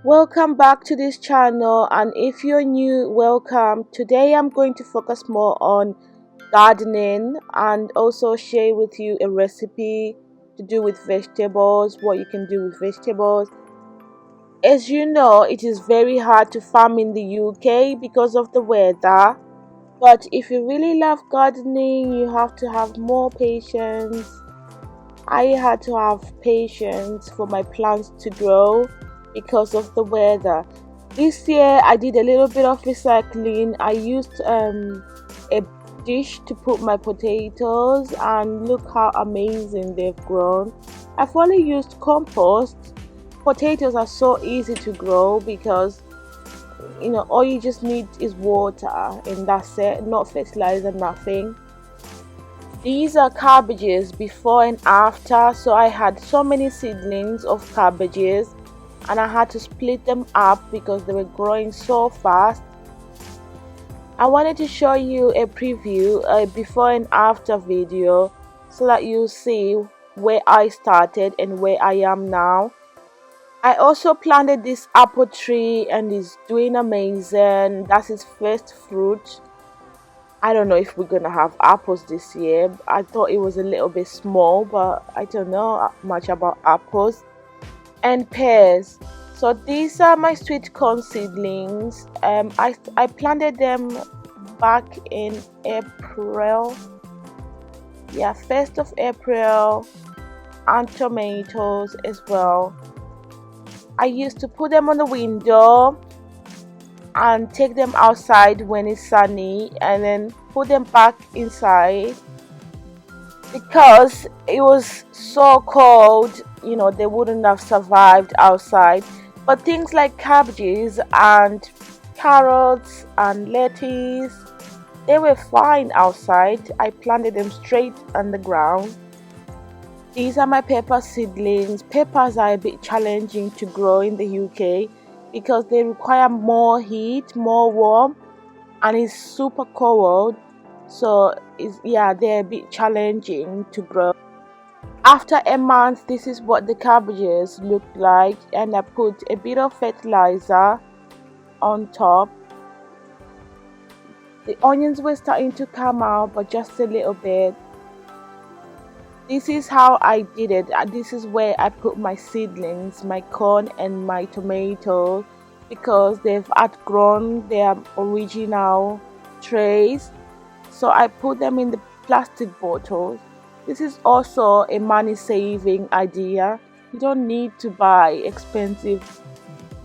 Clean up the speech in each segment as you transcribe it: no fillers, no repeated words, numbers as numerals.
Welcome back to this channel, and if you're new, welcome. Today I'm going to focus more on gardening and also share with you a recipe to do with vegetables, what you can do with vegetables. As you know, it is very hard to farm in the UK because of the weather, but if you really love gardening, you have to have more patience. I had to have patience for my plants to grow because of the weather. This year I did a little bit of recycling. I used a dish to put my potatoes, and look how amazing they've grown. I've only used compost. Potatoes are so easy to grow because all you just need is water, and that's it, not fertilizer, nothing. These are cabbages before and after. So I had so many seedlings of cabbages and I had to split them up because they were growing so fast. I wanted to show you a preview, a before and after video, so that you see where I started and where I am now. I also planted this apple tree and it's doing amazing. That's its first fruit. I don't know if we're gonna have apples this year. I thought it was a little bit small, but I don't know much about apples and pears. So these are my sweet corn seedlings. I planted them back in April. Yeah, 1st of April, and tomatoes as well. I used to put them on the window and take them outside when it's sunny and then put them back inside because it was so cold. They wouldn't have survived outside. But things like cabbages and carrots and lettuce, they were fine outside. I planted them straight on the ground. These are my pepper seedlings. Peppers are a bit challenging to grow in the UK because they require more heat, more warmth, and it's super cold. So they're a bit challenging to grow. After a month, this is what the cabbages look like, and I put a bit of fertilizer on top. The onions were starting to come out, but just a little bit. This is how I did it. This is where I put my seedlings, my corn and my tomatoes, because they've outgrown their original trays. So I put them in the plastic bottles. This is also a money saving idea. You don't need to buy expensive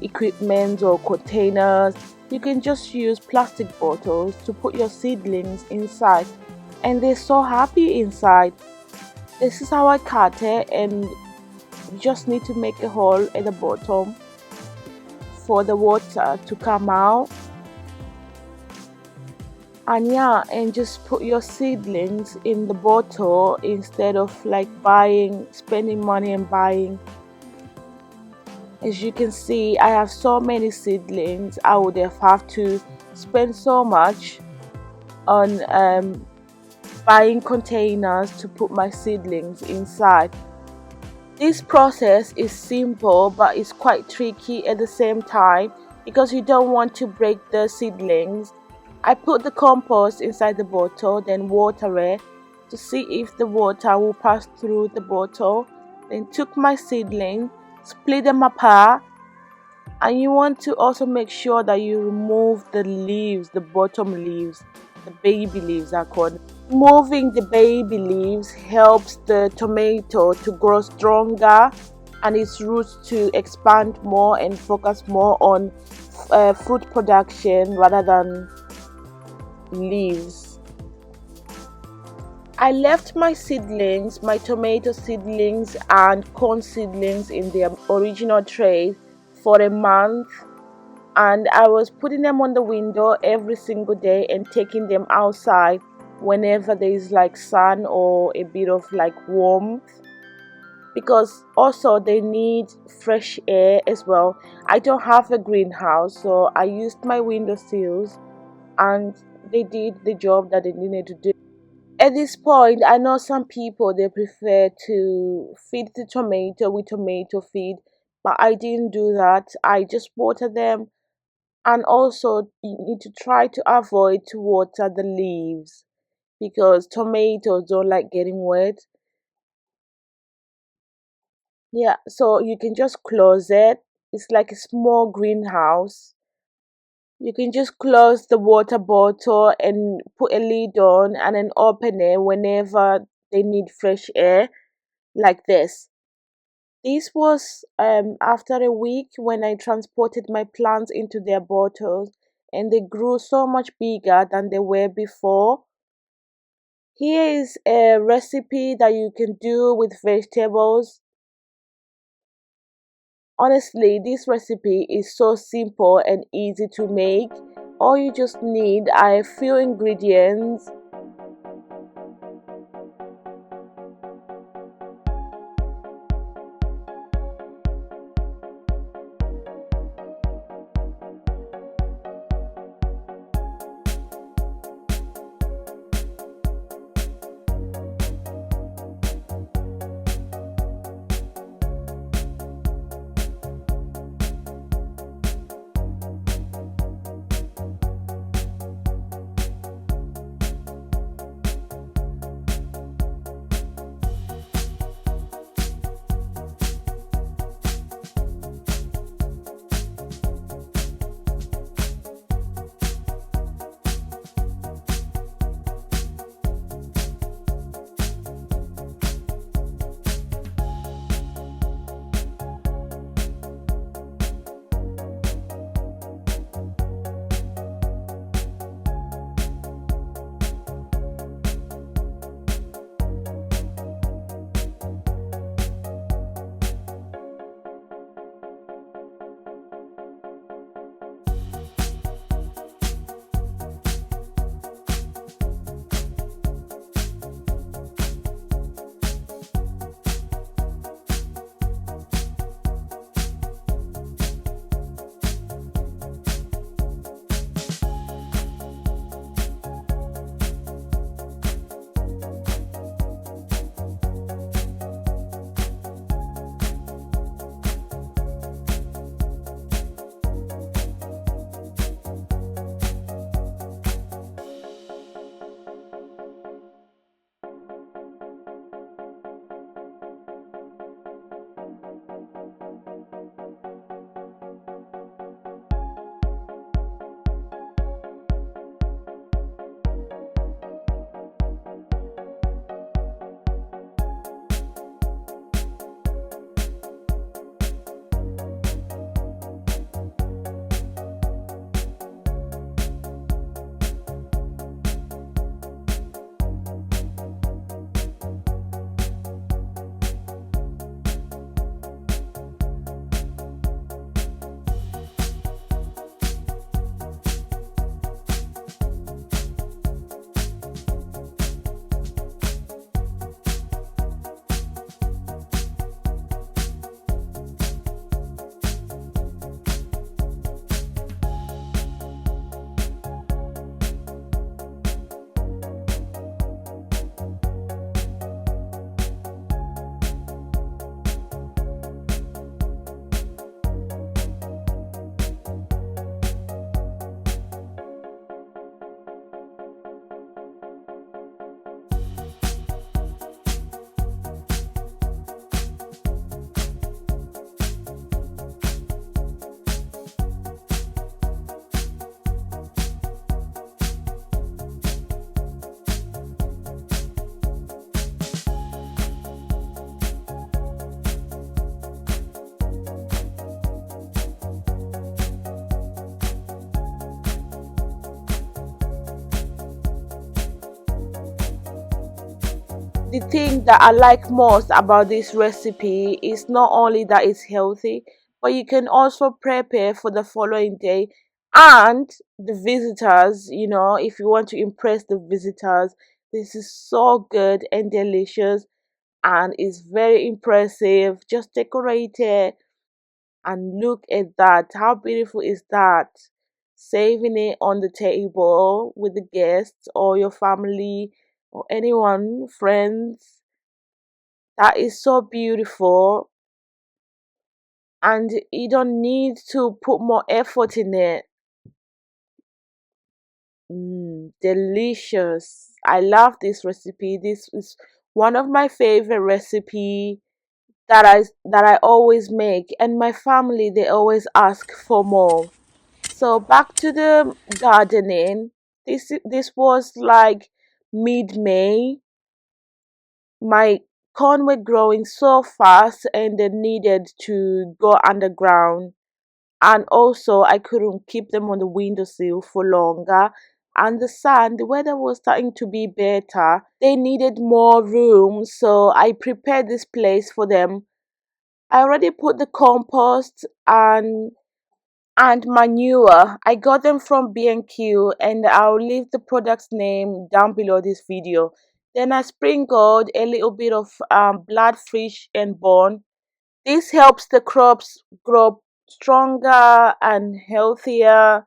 equipment or containers. You can just use plastic bottles to put your seedlings inside, and they're so happy inside. This is how I cut it, and you just need to make a hole at the bottom for the water to come out. And just put your seedlings in the bottle instead of like spending money and buying. As you can see, I have so many seedlings. I would have to spend so much on buying containers to put my seedlings inside. This process is simple, but it's quite tricky at the same time because you don't want to break the seedlings. I put the compost inside the bottle, then water it to see if the water will pass through the bottle. Then took my seedling, split them apart, and you want to also make sure that you remove the leaves, the bottom leaves, the baby leaves are called. Removing the baby leaves helps the tomato to grow stronger and its roots to expand more and focus more on fruit production rather than leaves. I left my seedlings, my tomato seedlings and corn seedlings in their original tray for a month, and I was putting them on the window every single day and taking them outside whenever there is like sun or a bit of like warmth, because also they need fresh air as well. I don't have a greenhouse, so I used my window sills and they did the job that they needed to do. At this point, I know some people they prefer to feed the tomato with tomato feed, but I didn't do that. I just water them, and also you need to try to avoid to water the leaves because tomatoes don't like getting wet. Yeah, so you can just close it. It's like a small greenhouse. You can just close the water bottle and put a lid on and then open it whenever they need fresh air, like this. This was after a week when I transported my plants into their bottles, and they grew so much bigger than they were before. Here is a recipe that you can do with vegetables. Honestly, this recipe is so simple and easy to make. All you just need are a few ingredients. The thing that I like most about this recipe is not only that it's healthy, but you can also prepare for the following day and the visitors. If you want to impress the visitors, this is so good and delicious and it's very impressive. Just decorate it and look at that. How beautiful is that? Saving it on the table with the guests or your family or anyone, friends. That is so beautiful. and you don't need to put more effort in it. Delicious. I love this recipe. This is one of my favorite recipe that I always make, and my family they always ask for more. So back to the gardening. This was like mid-May. My corn were growing so fast and they needed to go underground, and also I couldn't keep them on the windowsill for longer. And the weather was starting to be better. They needed more room, so I prepared this place for them. I already put the compost and manure. I got them from B&Q, and I'll leave the product's name down below this video. Then I sprinkled a little bit of bloodfish and bone. This helps the crops grow stronger and healthier.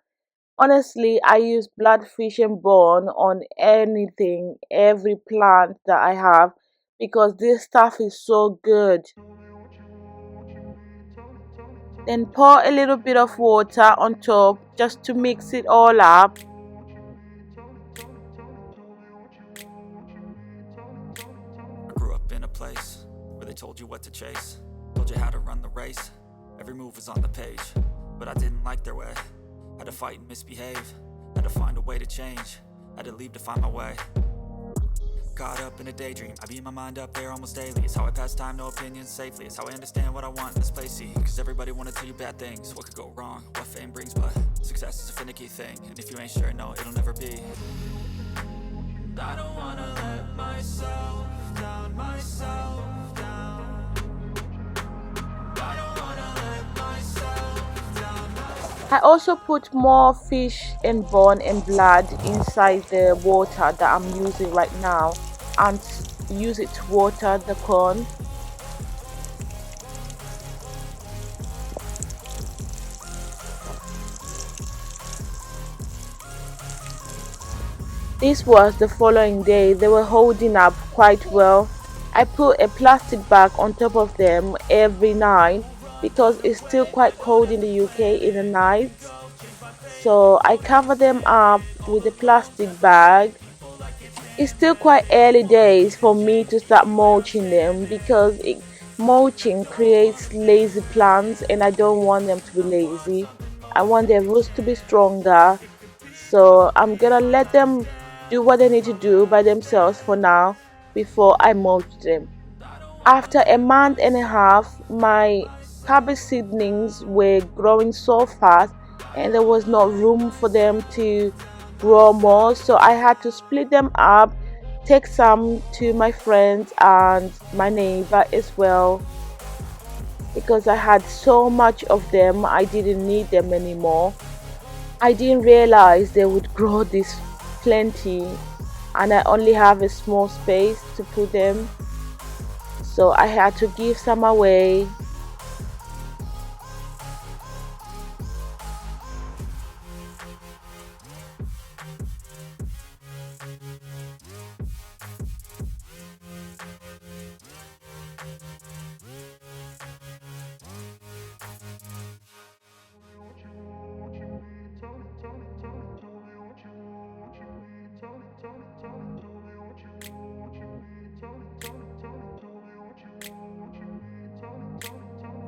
Honestly, I use bloodfish and bone on anything, every plant that I have, because this stuff is so good. Then pour a little bit of water on top just to mix it all up. I grew up in a place where they told you what to chase, told you how to run the race. Every move was on the page, but I didn't like their way. Had to fight and misbehave, had to find a way to change, had to leave to find my way. Caught up in a daydream, I beat my mind up there almost daily. It's how I pass time, no opinions safely. It's how I understand what I want in this place, see. Cause everybody wanna tell you bad things, what could go wrong, what fame brings. But success is a finicky thing, and if you ain't sure, no, it'll never be. I don't wanna let myself down, myself down. I don't wanna let myself down. I also put more fish and bone and blood inside the water that I'm using right now and use it to water the corn. This was the following day. They were holding up quite well. I put a plastic bag on top of them every night because it's still quite cold in the UK in the night. So I cover them up with a plastic bag. It's still quite early days for me to start mulching them because mulching creates lazy plants and I don't want them to be lazy. I want their roots to be stronger. So I'm gonna let them do what they need to do by themselves for now before I mulch them. After a month and a half, my cabbage seedlings were growing so fast and there was no room for them to grow more, so I had to split them up, take some to my friends and my neighbor as well, because I had so much of them I didn't need them anymore. I didn't realize they would grow this plenty and I only have a small space to put them, so I had to give some away.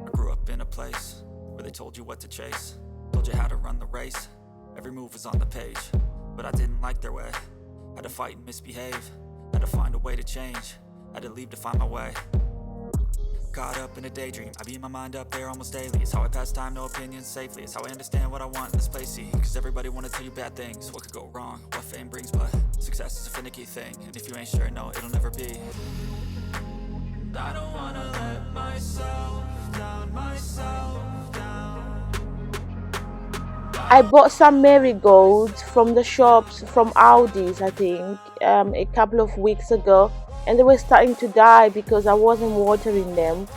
I grew up in a place where they told you what to chase, told you how to run the race. Every move was on the page, but I didn't like their way. Had to fight and misbehave, had to find a way to change, had to leave to find my way. Caught up in a daydream, I beat my mind up there almost daily. It's how I pass time, no opinions safely. It's how I understand what I want in this place, see. Cause everybody wanna tell you bad things, what could go wrong, what fame brings. But success is a finicky thing, and if you ain't sure, no, it'll never be. I don't wanna let myself down, myself down. I bought some marigolds from the shops, from Aldi's I think, a couple of weeks ago, and they were starting to die because I wasn't watering them.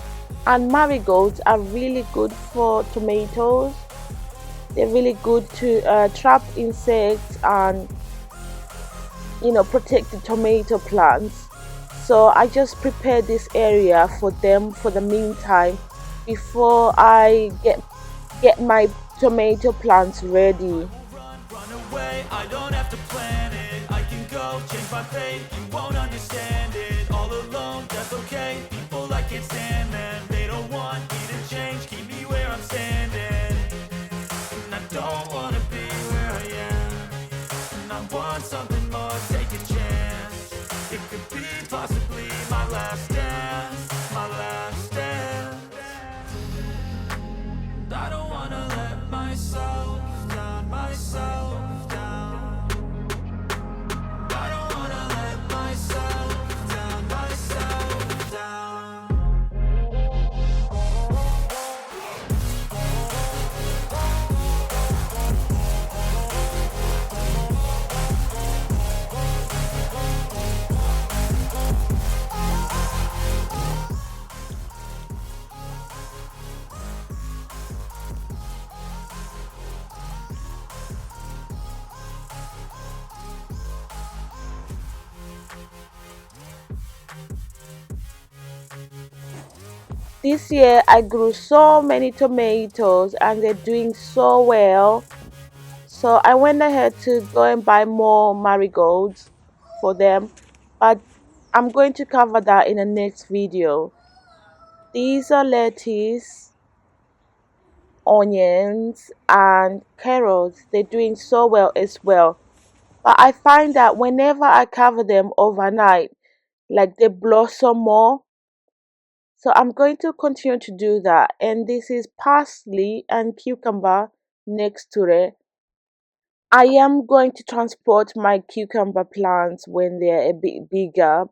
And marigolds are really good for tomatoes. They're really good to trap insects and protect the tomato plants. So I just prepared this area for them for the meantime. before I get my tomato plants ready. Run away, I don't have to plan it. I can go change my fate, you won't understand it. All alone, that's okay. People I can't stand them. They don't want me to change, keep me where I'm standing. And I don't wanna be where I am. And I want something more, take a chance. It could be possibly my last dance, my last dance. And I don't wanna let myself down. I don't wanna let myself down. This year I grew so many tomatoes and they're doing so well. So I went ahead to go and buy more marigolds for them. But I'm going to cover that in the next video. These are lettuce, onions, and carrots. They're doing so well as well. But I find that whenever I cover them overnight, like they blossom more. So I'm going to continue to do that. And this is parsley and cucumber next to it. I am going to transport my cucumber plants when they're a bit bigger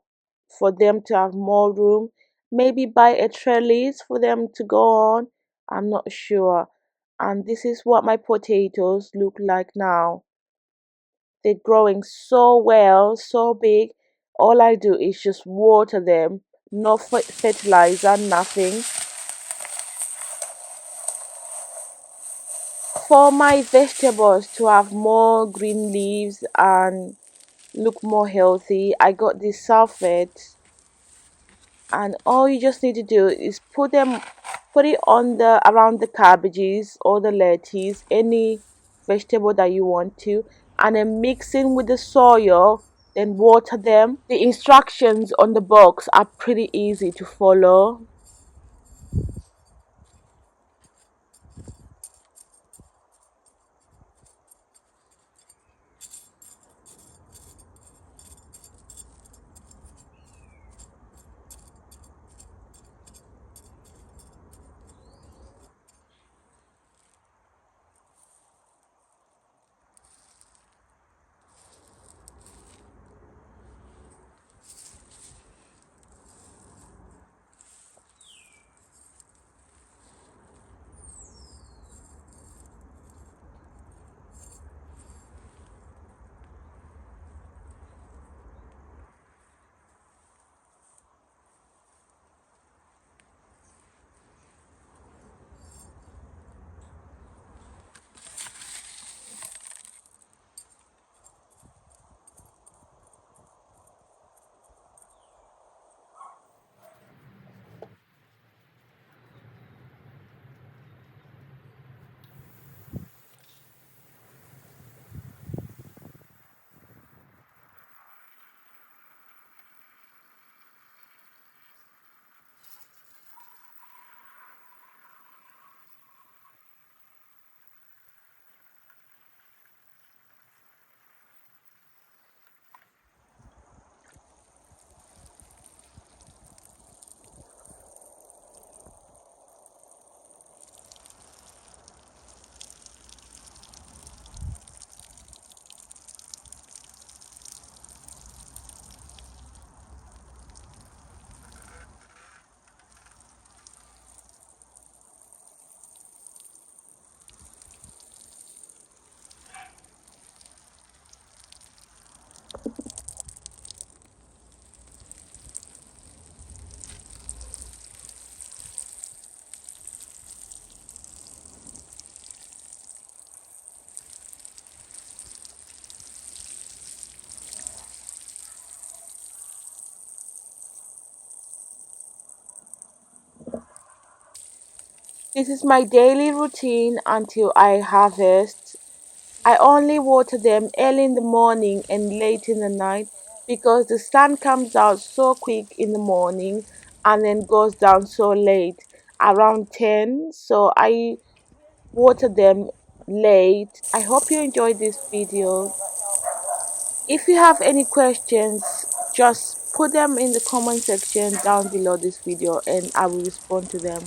for them to have more room. Maybe buy a trellis for them to go on. I'm not sure. And this is what my potatoes look like now. They're growing so well, so big. All I do is just water them, no fertilizer, nothing. For my vegetables to have more green leaves and look more healthy, I got this sulfate, and all you just need to do is put it on the around the cabbages or the lettuce, any vegetable that you want to, and then mix in with the soil, then water them. The instructions on the box are pretty easy to follow. This is my daily routine until I harvest. I only water them early in the morning and late in the night because the sun comes out so quick in the morning and then goes down so late, around 10. So I water them late. I hope you enjoyed this video. If you have any questions, just put them in the comment section down below this video and I will respond to them.